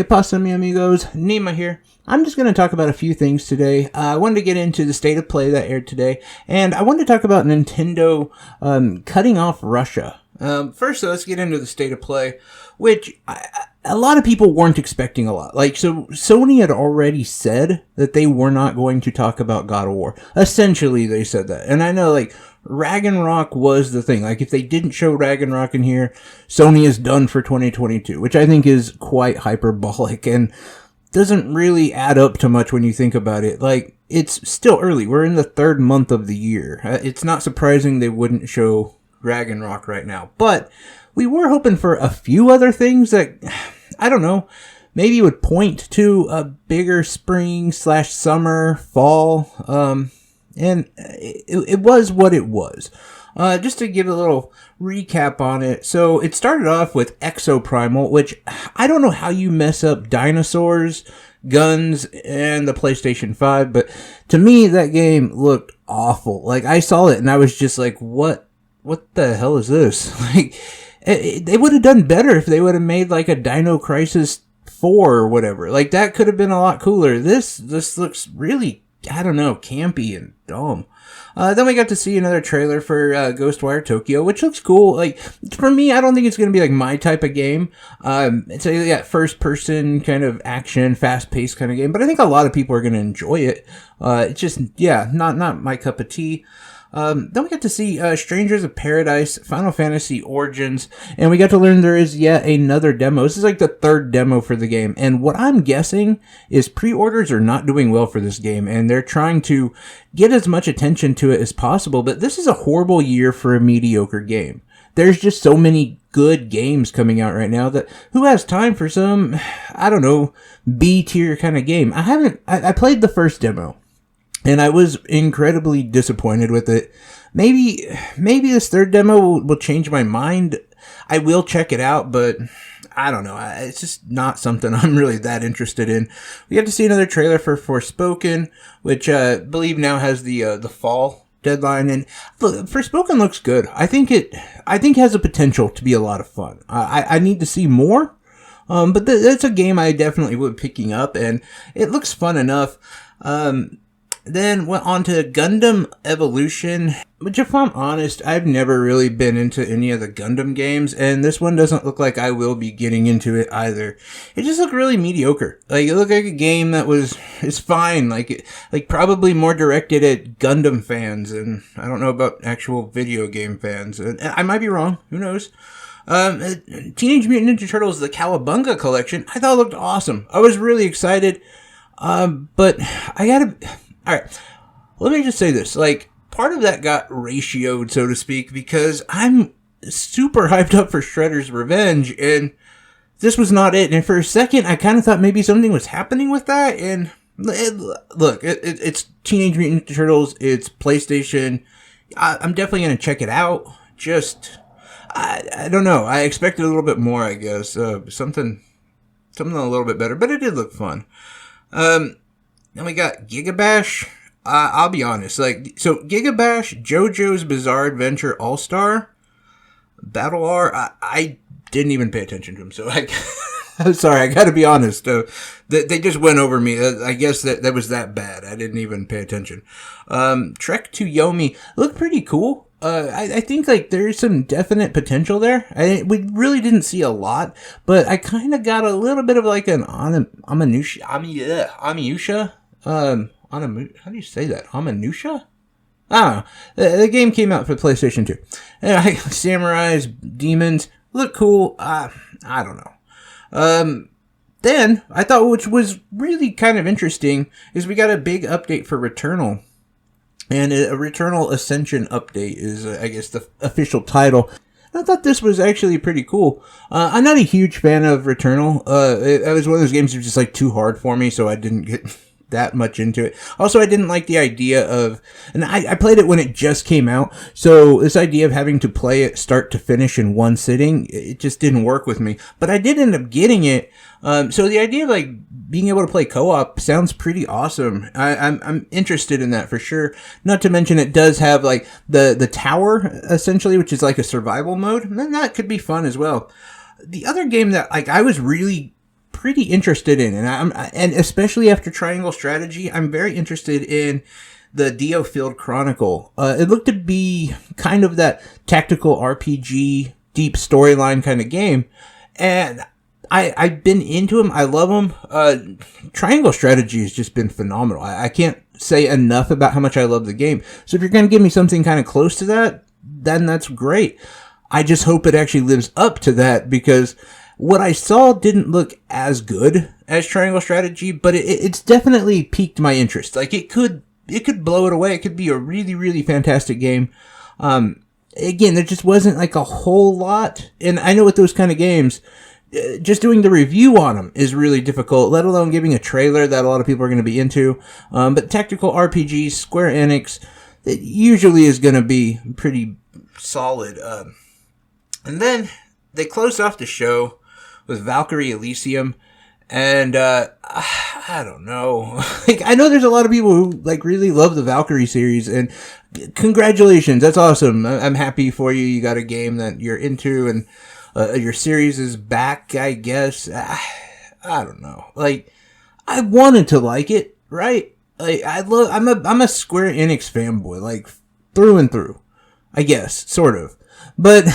Que pasa, mi amigos? Nima here. I'm just going to talk about a few things today. I wanted to get into the state of play that aired today, and I wanted to talk about Nintendo cutting off Russia. First, let's get into the state of play, which a lot of people weren't expecting a lot. So Sony had already said that they were not going to talk about God of War. Essentially, they said that. And I know, Ragnarok was the thing. If they didn't show Ragnarok in here, Sony is done for 2022, which I think is quite hyperbolic and doesn't really add up to much when you think about it. It's still early. We're in the third month of the year. It's not surprising they wouldn't show Ragnarok right now. But we were hoping for a few other things that, I don't know, maybe would point to a bigger spring/summer, fall, and it was what it was. Just to give a little recap on it. So it started off with Exoprimal, which I don't know how you mess up dinosaurs, guns, and the PlayStation 5, but to me that game looked awful. I saw it and I was just like, what the hell is this? They would have done better if they would have made a Dino Crisis 4 or whatever. That could have been a lot cooler. This looks really, I don't know, campy and dumb. Then we got to see another trailer for Ghostwire Tokyo, which looks cool. For me, I don't think it's going to be my type of game. It's a first-person kind of action, fast-paced kind of game, but I think a lot of people are going to enjoy it. It's just, not my cup of tea. Then we got to see Strangers of Paradise, Final Fantasy Origins, and we got to learn there is yet another demo. This is the third demo for the game, and what I'm guessing is pre-orders are not doing well for this game, and they're trying to get as much attention to it as possible, but this is a horrible year for a mediocre game. There's just so many good games coming out right now that who has time for some, I don't know, B-tier kind of game? I played the first demo. And I was incredibly disappointed with it. Maybe this third demo will change my mind. I will check it out, but I don't know. It's just not something I'm really that interested in. We got to see another trailer for Forspoken, which I believe now has the fall deadline. And look, Forspoken looks good. I think it has a potential to be a lot of fun. I need to see more, but that's a game I definitely would be picking up, and it looks fun enough. Then went on to Gundam Evolution, which if I'm honest, I've never really been into any of the Gundam games, and this one doesn't look like I will be getting into it either. It just looked really mediocre. It looked like a game that is fine, probably more directed at Gundam fans, and I don't know about actual video game fans. I might be wrong, who knows? Teenage Mutant Ninja Turtles, the Cowabunga collection, I thought looked awesome. I was really excited, but Alright, let me just say this, part of that got ratioed, so to speak, because I'm super hyped up for Shredder's Revenge, and this was not it, and for a second, I kind of thought maybe something was happening with that, and it's Teenage Mutant Ninja Turtles, it's PlayStation, I'm definitely going to check it out, I don't know, I expected a little bit more, I guess, something a little bit better, but it did look fun. Then we got Gigabash. I'll be honest. So Gigabash, JoJo's Bizarre Adventure All-Star, Battle R, I didn't even pay attention to them, so I'm sorry, I gotta be honest. They just went over me. I guess that was that bad. I didn't even pay attention. Trek to Yomi looked pretty cool. I think there's some definite potential there. We really didn't see a lot, but I kind of got a little bit of an Onimusha. How do you say that? Onimusha? I don't know. The game came out for PlayStation 2. Samurais, demons, look cool. I don't know. Then, I thought, which was really kind of interesting, is we got a big update for Returnal. And a Returnal Ascension update is, I guess, the official title. I thought this was actually pretty cool. I'm not a huge fan of Returnal. It was one of those games that was just too hard for me, so I didn't get that much into it. Also, I didn't like the idea of, and I played it when it just came out, so this idea of having to play it start to finish in one sitting, it just didn't work with me. But I did end up getting it, so the idea of being able to play co-op sounds pretty awesome. I'm interested in that for sure. Not to mention it does have the tower essentially, which is a survival mode, and that could be fun as well. The other game that I was really pretty interested in, and especially after Triangle Strategy, I'm very interested in the Dio Field Chronicle. It looked to be kind of that tactical RPG, deep storyline kind of game, and I've been into them. I love them. Triangle Strategy has just been phenomenal. I can't say enough about how much I love the game. So if you're going to give me something kind of close to that, then that's great. I just hope it actually lives up to that, because what I saw didn't look as good as Triangle Strategy, but it's definitely piqued my interest. Like, it could blow it away. It could be a really, really fantastic game. Again, there just wasn't like a whole lot. And I know with those kind of games, just doing the review on them is really difficult, let alone giving a trailer that a lot of people are going to be into. But tactical RPGs, Square Enix, it usually is going to be pretty solid. And then they closed off the show with Valkyrie Elysium. And, I don't know. Like, I know there's a lot of people who, like, really love the Valkyrie series, and congratulations. That's awesome. I'm happy for you. You got a game that you're into, and, your series is back, I guess. I don't know. Like, I wanted to like it, right? Like, I'm a Square Enix fanboy, like, through and through. I guess, sort of. But,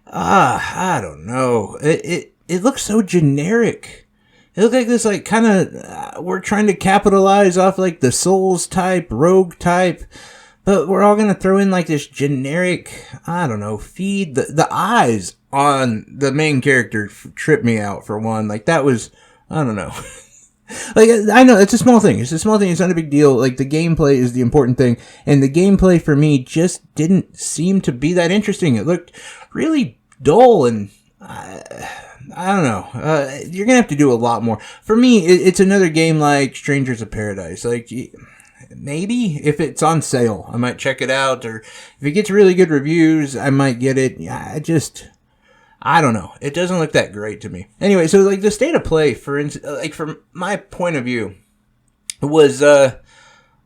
I don't know. It looks so generic. It looked like this, like, kind of, we're trying to capitalize off, like, the Souls type, Rogue type, but we're all going to throw in, like, this generic, I don't know, feed. The eyes on the main character tripped me out, for one. Like, that was, I don't know. Like, I know, it's a small thing. It's a small thing. It's not a big deal. Like, the gameplay is the important thing. And the gameplay, for me, just didn't seem to be that interesting. It looked really dull, and I don't know. You're going to have to do a lot more. For me, it's another game like Strangers of Paradise. Like, maybe if it's on sale, I might check it out. Or if it gets really good reviews, I might get it. Yeah, I don't know. It doesn't look that great to me. Anyway, so like the state of play, for instance, like from my point of view, was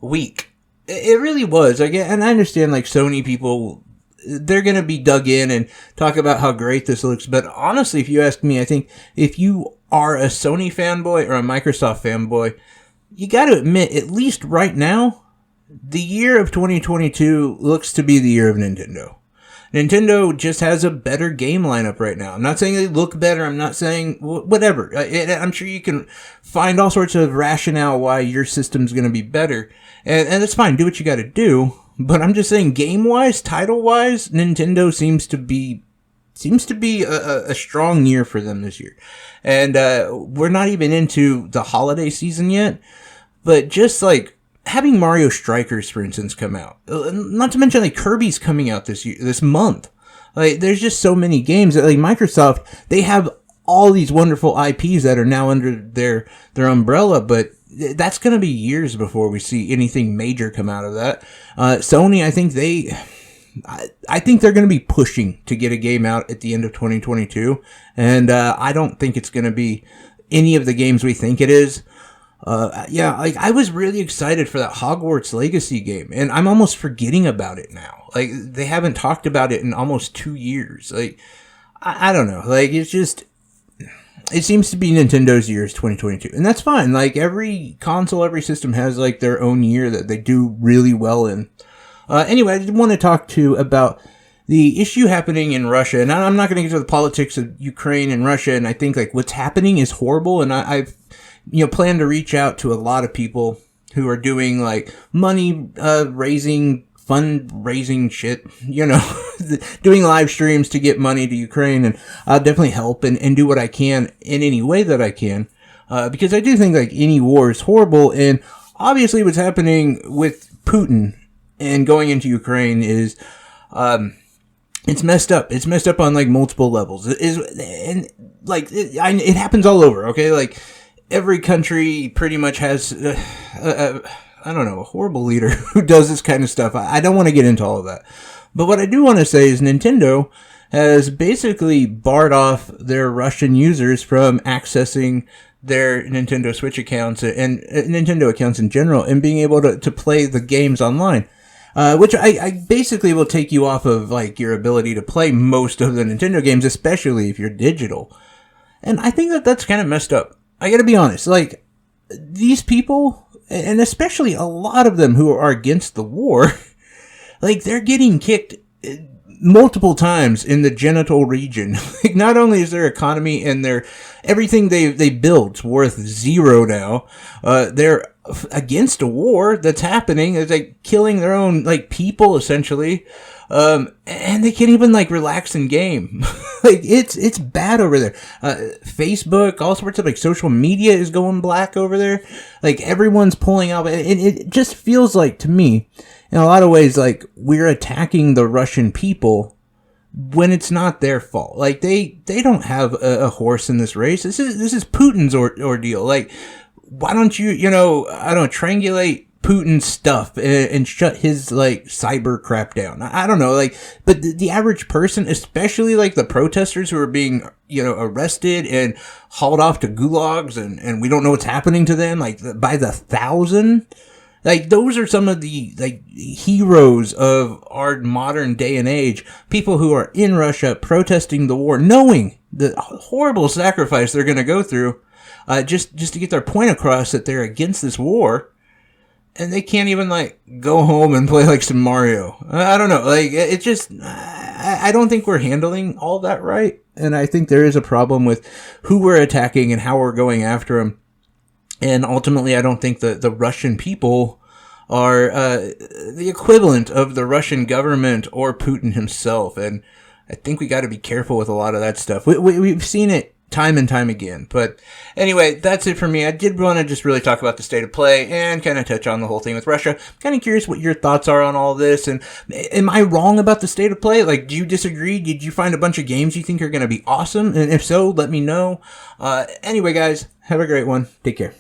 weak. It really was. Like, and I understand like Sony people, they're going to be dug in and talk about how great this looks. But honestly, if you ask me, I think if you are a Sony fanboy or a Microsoft fanboy, you got to admit, at least right now, the year of 2022 looks to be the year of Nintendo. Nintendo just has a better game lineup right now. I'm not saying they look better. I'm not saying whatever. I'm sure you can find all sorts of rationale why your system's going to be better. And that's fine. Do what you got to do. But I'm just saying, game-wise, title-wise, Nintendo seems to be a strong year for them this year. And we're not even into the holiday season yet. But just like having Mario Strikers, for instance, come out. Not to mention like Kirby's coming out this month. Like, there's just so many games that like Microsoft, they have all these wonderful IPs that are now under their umbrella, but that's going to be years before we see anything major come out of that. Sony, I think they're going to be pushing to get a game out at the end of 2022, and I don't think it's going to be any of the games we think it is. Like I was really excited for that Hogwarts Legacy game, and I'm almost forgetting about it now. Like, they haven't talked about it in almost 2 years. Like, I don't know. Like, it's just, it seems to be Nintendo's year is 2022, and that's fine. Like, every console, every system has like their own year that they do really well in. Anyway, I did want to talk about the issue happening in Russia, and I'm not going to get to the politics of Ukraine and Russia, and I think like what's happening is horrible, and I've plan to reach out to a lot of people who are doing like money raising, fundraising shit, doing live streams to get money to Ukraine, and I'll definitely help and do what I can in any way that I can, because I do think like any war is horrible, and obviously what's happening with Putin and going into Ukraine is it's messed up. It's messed up on like multiple levels. It happens all over. Okay, like. Every country pretty much has, a horrible leader who does this kind of stuff. I don't want to get into all of that. But what I do want to say is Nintendo has basically barred off their Russian users from accessing their Nintendo Switch accounts and Nintendo accounts in general and being able to play the games online. Which I basically will take you off of like your ability to play most of the Nintendo games, especially if you're digital. And I think that that's kind of messed up. I gotta be honest. Like, these people, and especially a lot of them who are against the war, like, they're getting kicked multiple times in the genital region. Like, not only is their economy and their everything they built worth zero now, they're against a war that's happening. It's like killing their own like people essentially, and they can't even like relax in game. Like, it's bad over there. Facebook, all sorts of like social media is going black over there. Like, everyone's pulling out, and it just feels like to me, in a lot of ways, like, we're attacking the Russian people when it's not their fault. Like, they don't have a horse in this race. This is Putin's ordeal. Like, why don't you, I don't triangulate Putin's stuff and shut his, like, cyber crap down? I don't know, like, but the average person, especially, like, the protesters who are being, arrested and hauled off to gulags and we don't know what's happening to them, like, by the thousand. Like, those are some of the, like, heroes of our modern day and age. People who are in Russia protesting the war, knowing the horrible sacrifice they're going to go through, just to get their point across that they're against this war. And they can't even, like, go home and play, like, some Mario. I don't know. Like, it just, I don't think we're handling all that right. And I think there is a problem with who we're attacking and how we're going after them. And ultimately, I don't think the Russian people are the equivalent of the Russian government or Putin himself. And I think we got to be careful with a lot of that stuff. We've seen it time and time again. But anyway, that's it for me. I did want to just really talk about the state of play and kind of touch on the whole thing with Russia. Kind of curious what your thoughts are on all this. And am I wrong about the state of play? Like, do you disagree? Did you find a bunch of games you think are going to be awesome? And if so, let me know. Anyway, guys, have a great one. Take care.